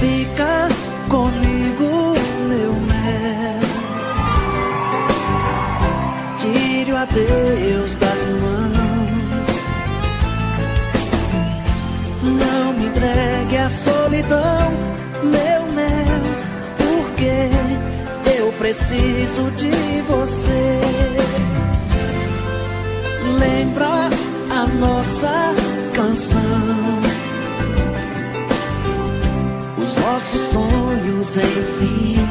Fica comigo, meu mel. Tire o adeus das mãos. Não me entregue à solidão, meu mel, porque eu preciso de você. Lembra a nossa canção, os nossos sonhos, enfim.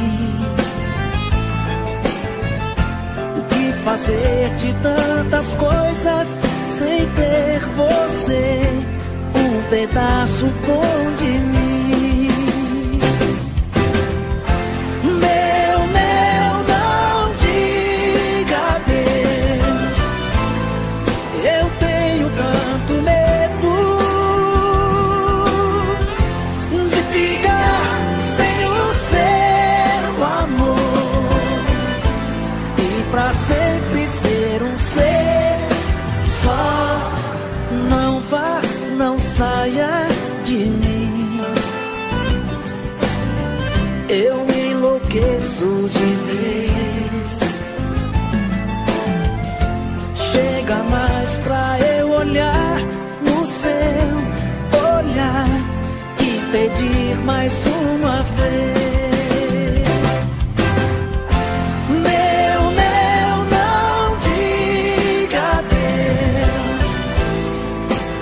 O que fazer de tantas coisas sem ter você, um pedaço bom de mim. Meu mel, não diga adeus. Eu tenho tanto medo de ficar sem o seu amor e pra sempre ser um ser só. Não vá, não saia de mim. Eu enlouqueço de vez. Chega mais pra eu olhar no seu olhar e pedir mais uma vez. Meu mel, não diga adeus.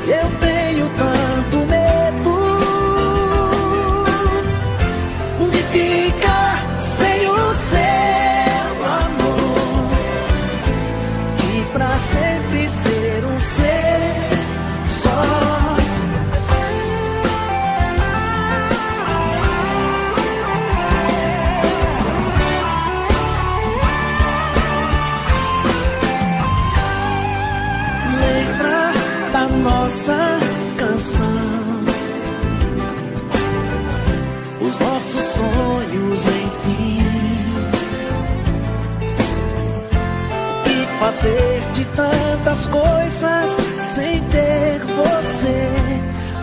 Eu tenho tanto medo de ficar sem o seu amor e pra sempre ser um ser só. Lembra da nossa canção, os nossos sonhos, enfim. O que fazer de tantas coisas sem ter você,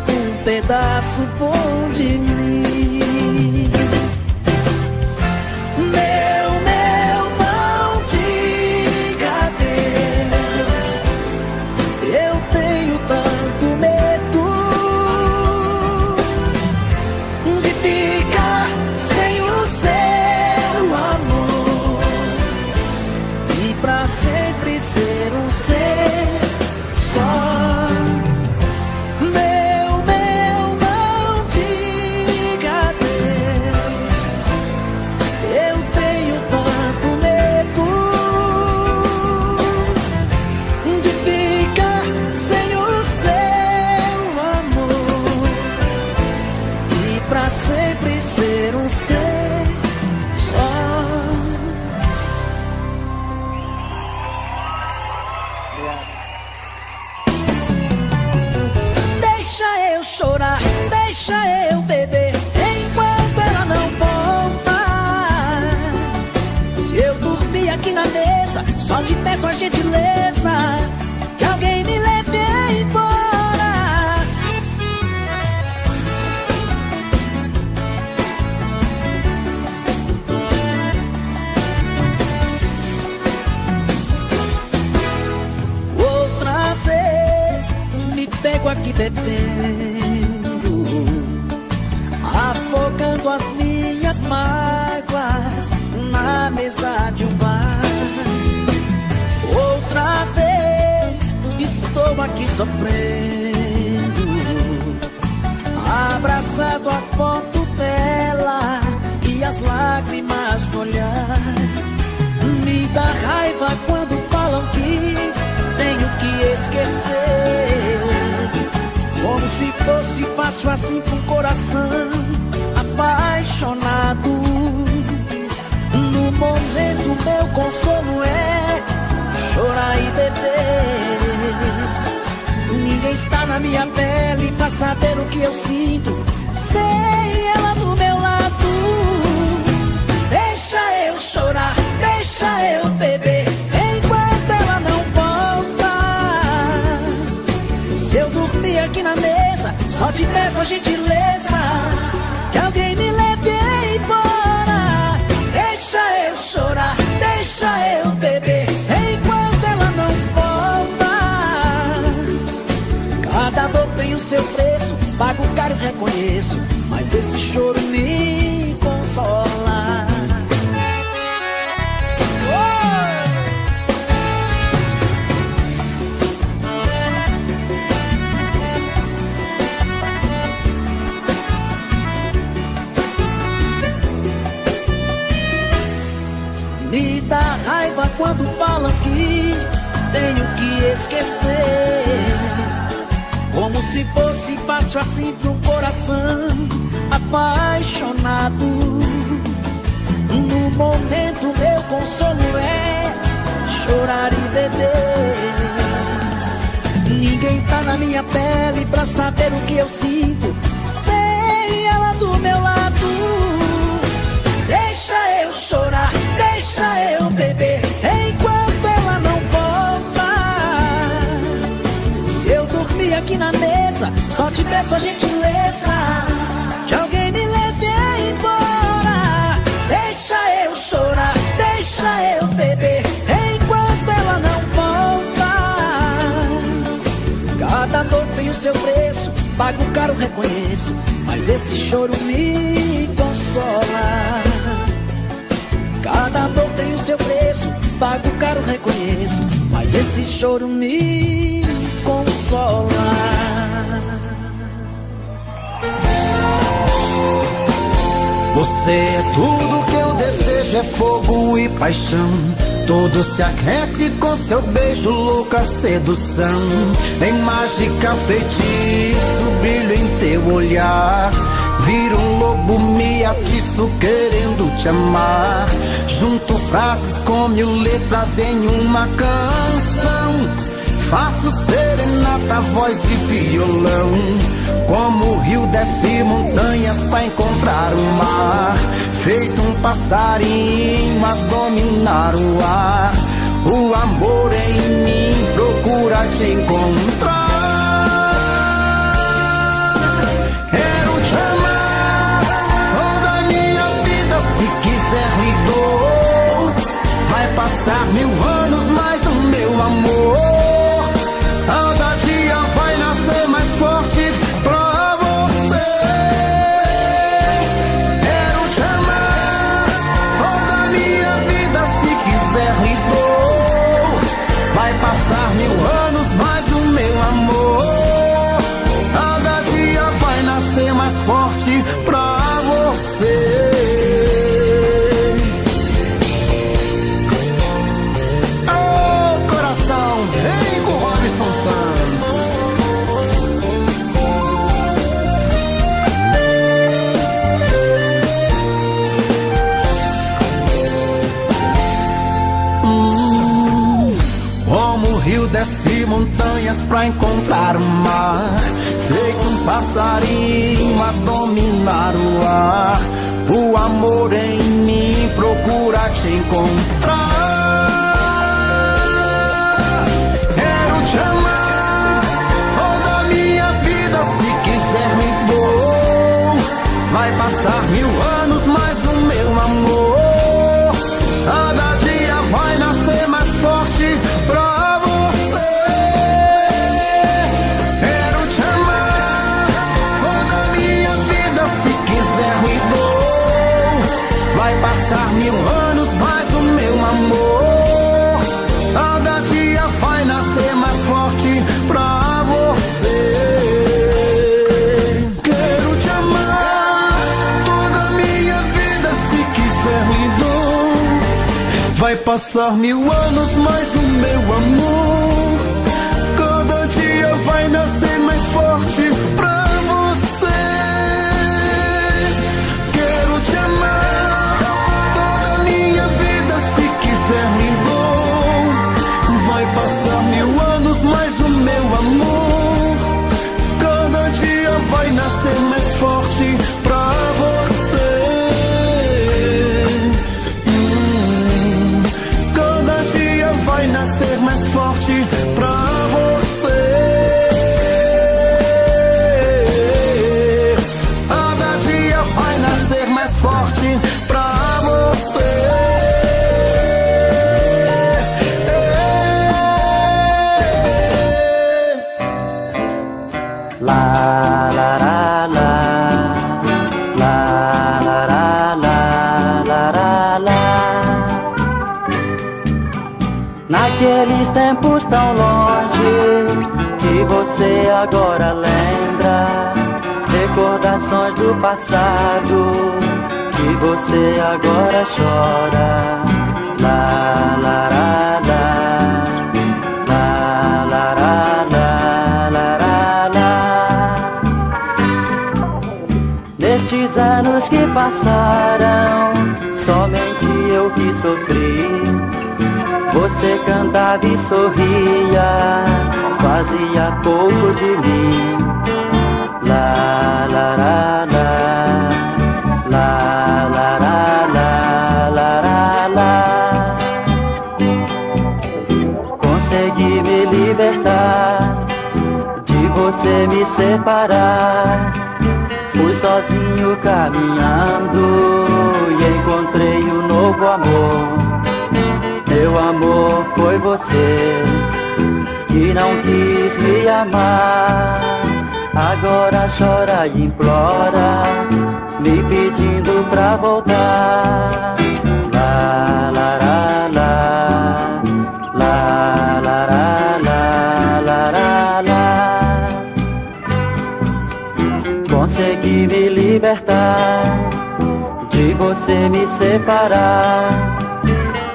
um pedaço bom de mim. Meu mel, não diga adeus. Eu tenho tanto medo de ficar sem o seu amor e pra sempre ser um ser só. Meu mel, não diga adeus. Eu tenho tanto medo de ficar sem o seu amor e pra sempre ser um ser só. Deixa eu chorar, deixa eu beber enquanto ela não volta. Se eu dormir aqui na mesa, só te peço a gentileza que alguém me leve embora. Outra vez me pego aqui bebendo, afogando as minhas mágoas na mesa de um bar. Outra vez estou aqui sofrendo, abraçado à foto dela e as lágrimas no olhar. Me dá raiva quando falam que tenho que esquecer, como se fosse fácil assim pra um coração apaixonado. No momento meu consolo é chorar e beber. Ninguém está na minha pele pra saber o que eu sinto sem ela do meu lado. Deixa eu chorar, deixa eu beber enquanto ela não volta. Se eu dormir aqui na mesa, só te peço a gentileza que alguém me reconheço, mas esse choro me consola. Me dá raiva quando falam que tenho que esquecer, como se fosse fácil assim pra um coração apaixonado. No momento meu consolo é chorar e beber. Ninguém tá na minha pele pra saber o que eu sinto sem ela do meu lado. Deixa eu chorar, deixa eu beber enquanto ela não volta. Se eu dormir aqui na mesa, só te peço a gentileza que alguém me leve embora. Deixa eu chorar, deixa eu beber enquanto ela não volta. Cada dor tem o seu preço, pago caro, reconheço, mas esse choro me consola. Cada dor tem o seu preço, pago caro, reconheço, mas esse choro me consola. Você é tudo que eu desejo, é fogo e paixão. Tudo se aquece com seu beijo, louca sedução. Em mágica, feitiço, brilho em teu olhar. Viro um lobo, me atiço querendo te amar. Junto frases com 1000 letras em uma canção. Faço serenata, voz e violão. Como o rio desce montanhas pra encontrar o mar. Feito um passarinho a dominar o ar. O amor em mim procura te encontrar. Quero te amar toda a minha vida, se quiser me dou. Vai passar 1000 anos, mas o meu amor cada dia vai nascer mais forte pra você. Quero te amar toda a minha vida, se quiser me dou. Vai passar 1000 anos, mas o meu amor cada dia vai nascer mais forte pra você. Oh, coração, vem com Robson Santos. Como o rio desce montanhas pra encontrar o mar. Feito um passarinho a dominar o ar. O amor em mim procura te encontrar. Quero te amar toda a minha vida, se quiser me dou. Vai passar 1000 anos, mas o meu amor cada dia vai nascer mais forte pra você. Quero te amar toda a minha vida, se quiser me dou. Vai passar 1000 anos, mas o meu amor cada dia vai nascer mais forte pra você. Quero te amar toda a minha vida, se quiser me dou. Vai passar 1000 anos, mas o meu amor cada dia vai nascer mais forte pra você. Quero te amar toda a minha vida, se quiser me dou. Vai passar 1000 anos, mas o meu amor cada dia vai nascer mais forte pra você. Cada dia vai nascer mais forte pra você. Cada dia vai nascer mais forte pra você. La la la la. tempos tão longe que você agora lembra, recordações do passado que você agora chora. La la la la, la la la la, la la la. Nestes anos que passaram, somente eu que sofri. Você cantava e sorria, fazia pouco de mim. La la la la, la la la la, la la la. Consegui me libertar, de você me separar. Fui sozinho caminhando e encontrei um novo amor. Meu amor foi você que não quis me amar. Agora chora e implora, me pedindo pra voltar. La la la la, la la la la, la la la. Consegui me libertar, de você me separar.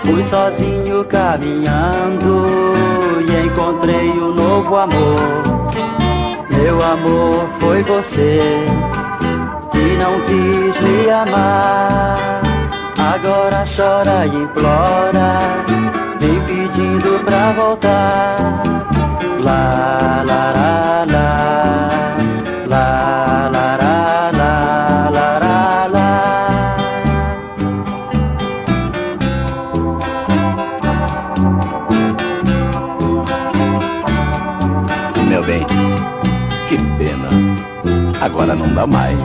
Fui sozinho caminhando e encontrei um novo amor. Meu amor foi você que não quis me amar. Agora chora e implora, me pedindo pra voltar. La la la la, la la la la, la la la. Meu bem, que pena, agora não dá mais.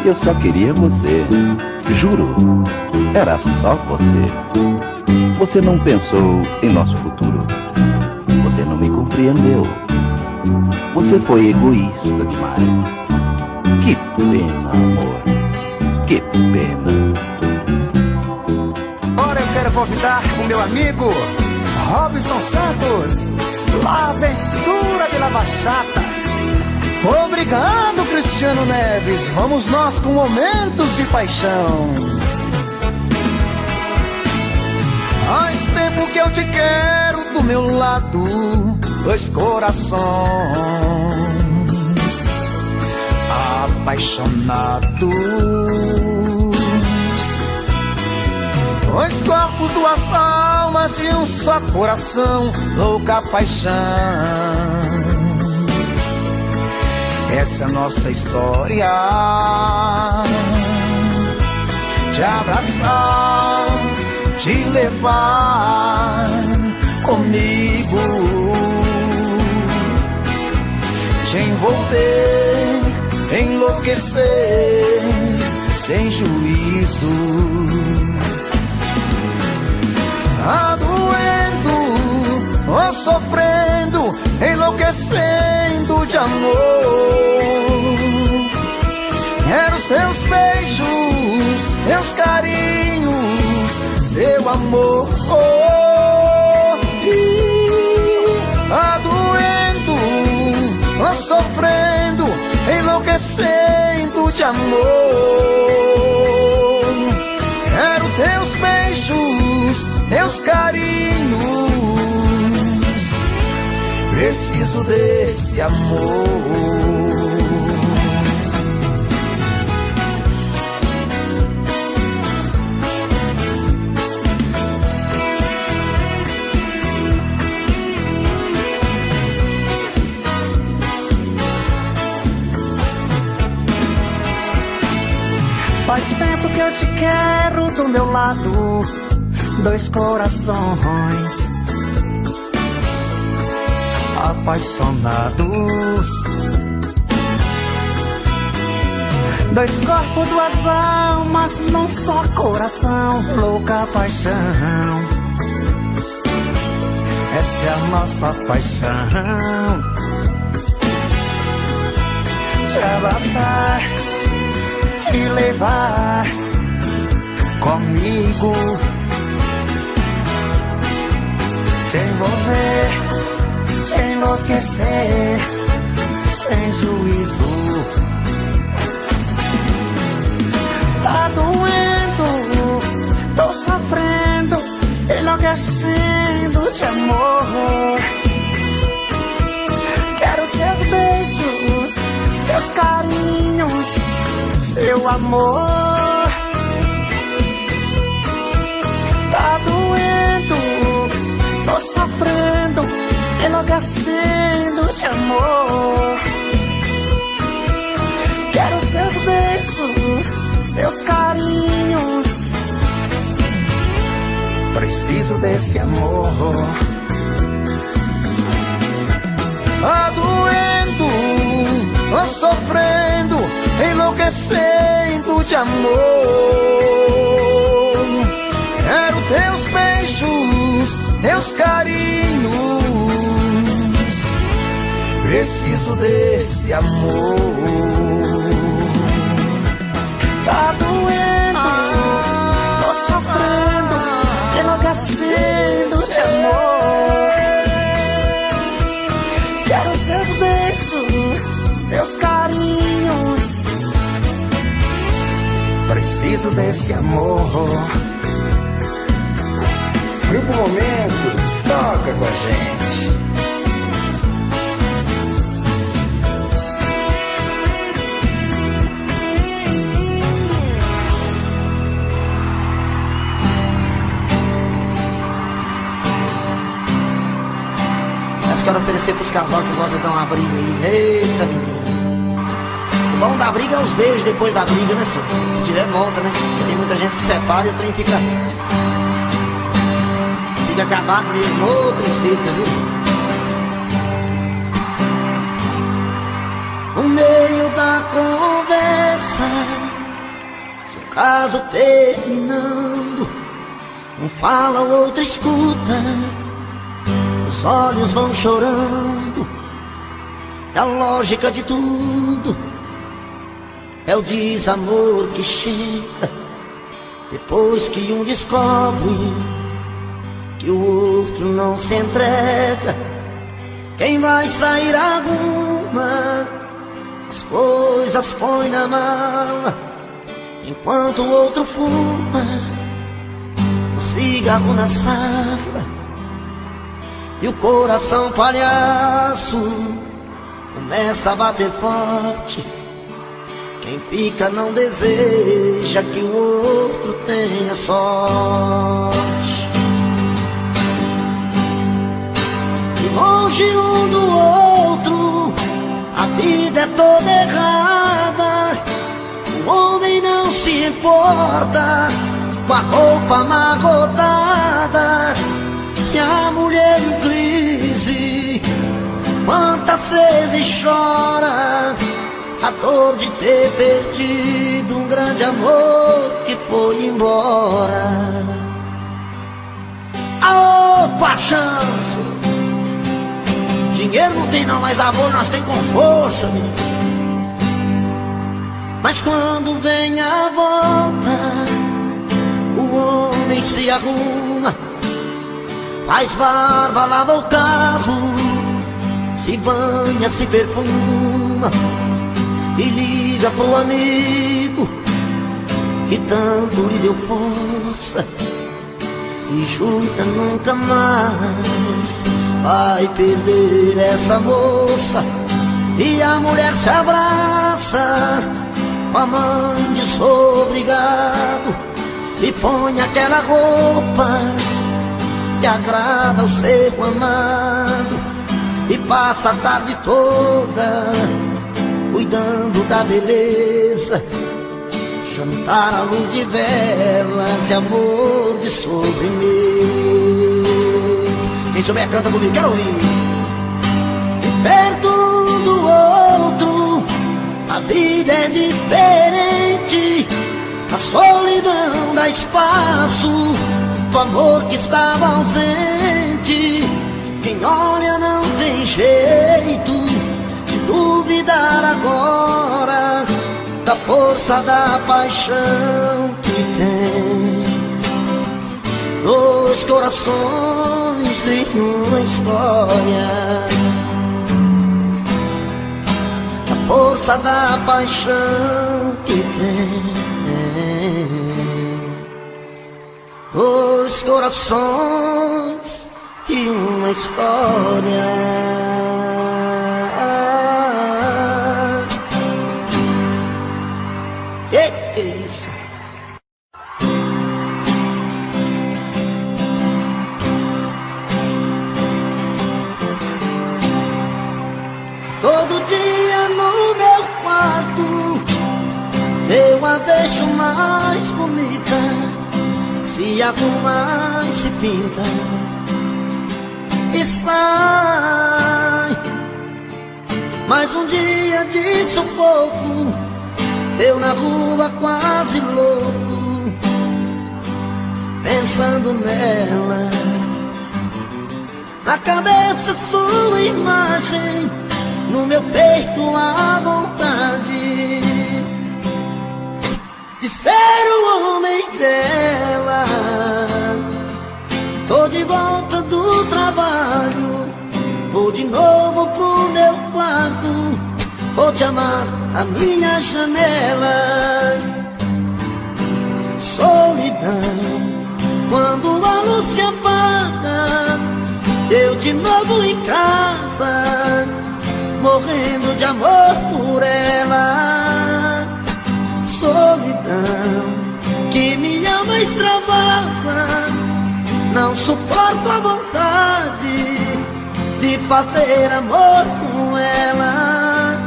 Eu só queria você, juro, era só você. Você não pensou em nosso futuro, você não me compreendeu. Você foi egoísta demais. Que pena, amor, que pena. Agora eu quero convidar o meu amigo Robson Santos, La Aventura de la Bachata. Obrigado, Cristiano Neves. Vamos nós com momentos de paixão. Faz tempo que eu te quero do meu lado, dois corações apaixonados, dois corpos, duas almas e um só coração, louca paixão. Essa é a nossa história, te abraçar, te levar comigo, te envolver, enlouquecer, sem juízo. Tá doendo, ou sofrendo, enlouquecendo de amor. Quero seus beijos, meus carinhos, seu amor. Tá doendo, ou sofrendo, enlouquecendo de amor. Quero teus beijos, teus carinhos, preciso desse amor. Faz tempo que eu te quero do meu lado, dois corações apaixonados, dois corpos, duas almas, num só coração, louca paixão. Essa é a nossa paixão. Te abraçar, te levar comigo, te envolver, te enlouquecer, sem juízo. Tá doendo, tô sofrendo, enlouquecendo de amor. Quero seus beijos, seus carinhos, seu amor. Tá doendo, tô sofrendo, enlouquecendo de amor. Quero seus beijos, seus carinhos. Preciso desse amor. Tá doendo, tô sofrendo, enlouquecendo de amor. Quero teus beijos, teus carinhos. Preciso desse amor. Tá doendo, tô sofrendo, enlouquecendo de amor. Quero seus beijos, seus carinhos. Preciso desse amor. Grupo Momentos, toca com a gente. Acho que quero oferecer pros casal que gostam de dar uma briga aí. Eita, menino. O bom da briga é os beijos depois da briga, né, senhor? Se tiver volta, né? Porque tem muita gente que separa e o trem fica acabado mesmo. Ô, tristeza, viu? No meio da conversa, seu caso terminando, um fala, o outro escuta, os olhos vão chorando. É a lógica de tudo, é o desamor que chega depois que um descobre que o outro não se entrega. Quem vai sair arruma, as coisas põe na mala, enquanto o outro fuma o cigarro na sala. E o coração palhaço começa a bater forte. Quem fica não deseja que o outro tenha sorte. E longe um do outro, a vida é toda errada. O homem não se importa com a roupa amarrotada, e a mulher em crise quantas vezes chora a dor de ter perdido um grande amor que foi embora. Aô, paixão! Dinheiro não tem não, mas amor nós tem com força, menino. Mas quando vem a volta, o homem se arruma, faz barba, lava o carro, se banha, se perfuma e liga pro amigo que tanto lhe deu força e jura nunca mais vai perder essa moça. E a mulher se abraça com a mãe de sobrigado e põe aquela roupa que agrada ao ser amado, e passa a tarde toda cuidando da beleza, jantar à luz de velas e amor de sobremesa. Quem souber canta comigo, quero ouvir. E perto do outro a vida é diferente, a solidão dá espaço do amor que estava ausente. Quem olha não tem jeito de duvidar agora da força da paixão que tem. Dois corações de uma história, a força da paixão que tem. Dois corações e uma história. Que é isso? Todo dia no meu quarto eu a vejo mais bonita, se arruma e se pinta e sai. Mais um dia de sufoco, eu na rua quase louco, pensando nela. Na cabeça sua imagem, no meu peito a vontade de ser o homem dela. Tô de volta do trabalho, vou de novo pro meu quarto, vou te amar à minha janela. Solidão, quando a luz se apaga, eu de novo em casa, morrendo de amor por ela. Solidão, que minha alma extravasa, não suporto a vontade de fazer amor com ela,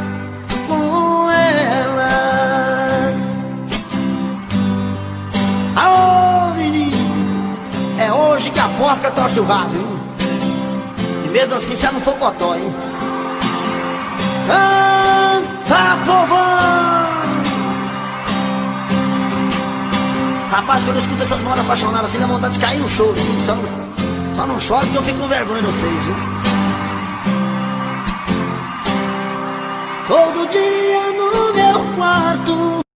com ela. Aô, menino, é hoje que a porca torce o rabo, hein? E mesmo assim já não for cotó, hein? Canta, povão! Rapaz, quando eu escuto essas modas apaixonadas assim, dá vontade de cair no choro, hein? Só não choro porque eu fico com vergonha de vocês, hein? Todo dia no meu quarto